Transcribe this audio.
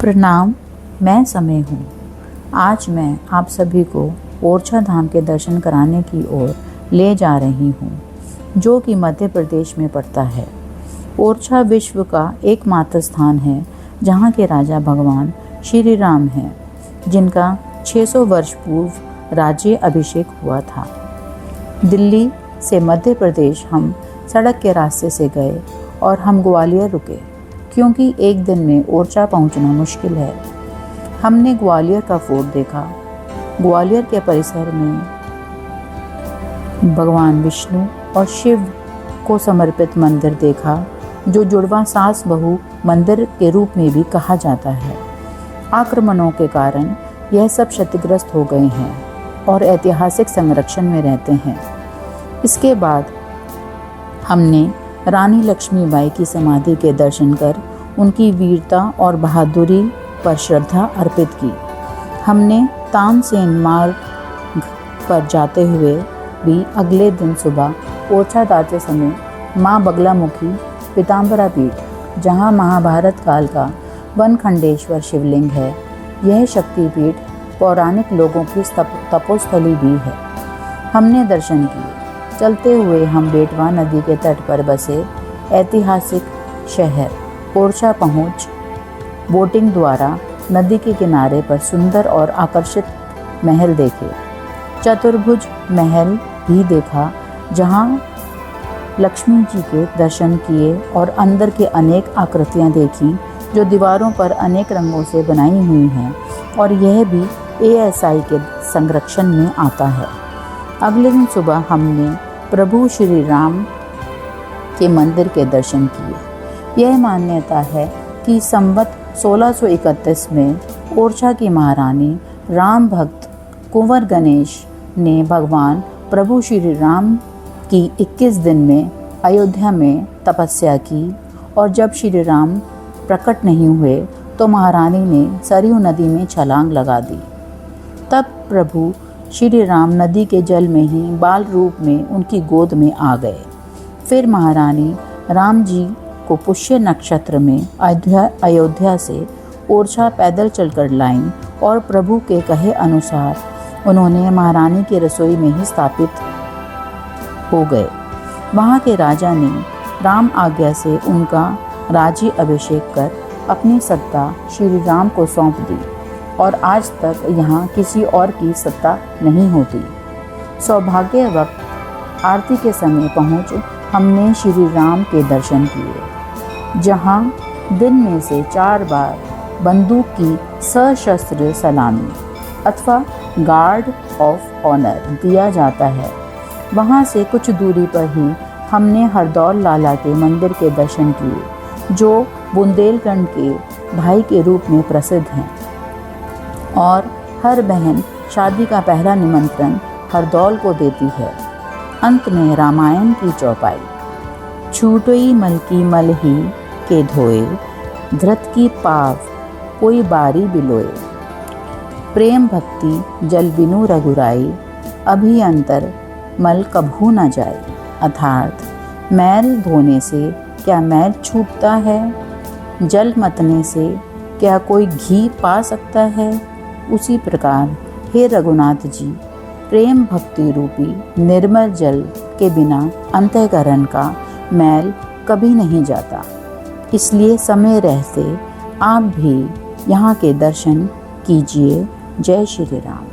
प्रणाम, मैं समय हूँ। आज मैं आप सभी को ओरछा धाम के दर्शन कराने की ओर ले जा रही हूँ, जो कि मध्य प्रदेश में पड़ता है। ओरछा विश्व का एकमात्र स्थान है जहाँ के राजा भगवान श्री राम हैं, जिनका 600 वर्ष पूर्व राज्य अभिषेक हुआ था। दिल्ली से मध्य प्रदेश हम सड़क के रास्ते से गए और हम ग्वालियर रुके, क्योंकि एक दिन में ओरछा पहुंचना मुश्किल है। हमने ग्वालियर का फोर्ट देखा। ग्वालियर के परिसर में भगवान विष्णु और शिव को समर्पित मंदिर देखा, जो जुड़वा सास बहू मंदिर के रूप में भी कहा जाता है। आक्रमणों के कारण यह सब क्षतिग्रस्त हो गए हैं और ऐतिहासिक संरक्षण में रहते हैं। इसके बाद हमने रानी लक्ष्मीबाई की समाधि के दर्शन कर उनकी वीरता और बहादुरी पर श्रद्धा अर्पित की। हमने तानसेन मार्ग पर जाते हुए भी अगले दिन सुबह ओरछा जाते समय माँ बगलामुखी पीताम्बरा पीठ, जहाँ महाभारत काल का वनखंडेश्वर शिवलिंग है, यह शक्तिपीठ पौराणिक लोगों की तपोस्थली भी है, हमने दर्शन किए। चलते हुए हम बेटवा नदी के तट पर बसे ऐतिहासिक शहर ओरछा पहुँच बोटिंग द्वारा नदी के किनारे पर सुंदर और आकर्षित महल देखे। चतुर्भुज महल भी देखा, जहाँ लक्ष्मी जी के दर्शन किए और अंदर के अनेक आकृतियाँ देखी, जो दीवारों पर अनेक रंगों से बनाई हुई हैं, और यह भी ASI के संरक्षण में आता है। अगले दिन सुबह हमने प्रभु श्री राम के मंदिर के दर्शन किए। यह मान्यता है कि संवत 1631 में ओरछा की महारानी राम भक्त कुंवर गणेश ने भगवान प्रभु श्री राम की 21 दिन में अयोध्या में तपस्या की, और जब श्री राम प्रकट नहीं हुए तो महारानी ने सरयू नदी में छलांग लगा दी। तब प्रभु श्री राम नदी के जल में ही बाल रूप में उनकी गोद में आ गए। फिर महारानी राम जी को पुष्य नक्षत्र में अयोध्या से ओरछा पैदल चलकर लाईं, और प्रभु के कहे अनुसार उन्होंने महारानी की रसोई में ही स्थापित हो गए। वहाँ के राजा ने राम आज्ञा से उनका राज्य अभिषेक कर अपनी सत्ता श्री राम को सौंप दी, और आज तक यहाँ किसी और की सत्ता नहीं होती। सौभाग्यवश आरती के समय पहुँच हमने श्री राम के दर्शन किए, जहाँ दिन में से 4 बार बंदूक की सशस्त्र सलामी अथवा गार्ड ऑफ ऑनर दिया जाता है। वहाँ से कुछ दूरी पर ही हमने हरदौल लाला के मंदिर के दर्शन किए, जो बुंदेलखंड के भाई के रूप में प्रसिद्ध हैं, और हर बहन शादी का पहला निमंत्रण हरदौल को देती है। अंत में रामायण की चौपाई। छूटोई मल की मल ही के धोए, धृत की पाव कोई बारी बिलोए। प्रेम भक्ति जल बिनु रघुराई, अभी अंतर मल कभू न जाए। अर्थात मैल धोने से क्या मैल छूटता है? जल मतने से क्या कोई घी पा सकता है? उसी प्रकार हे रघुनाथ जी, प्रेम भक्ति रूपी निर्मल जल के बिना अंतःकरण का मैल कभी नहीं जाता। इसलिए समय रहते आप भी यहाँ के दर्शन कीजिए। जय श्री राम।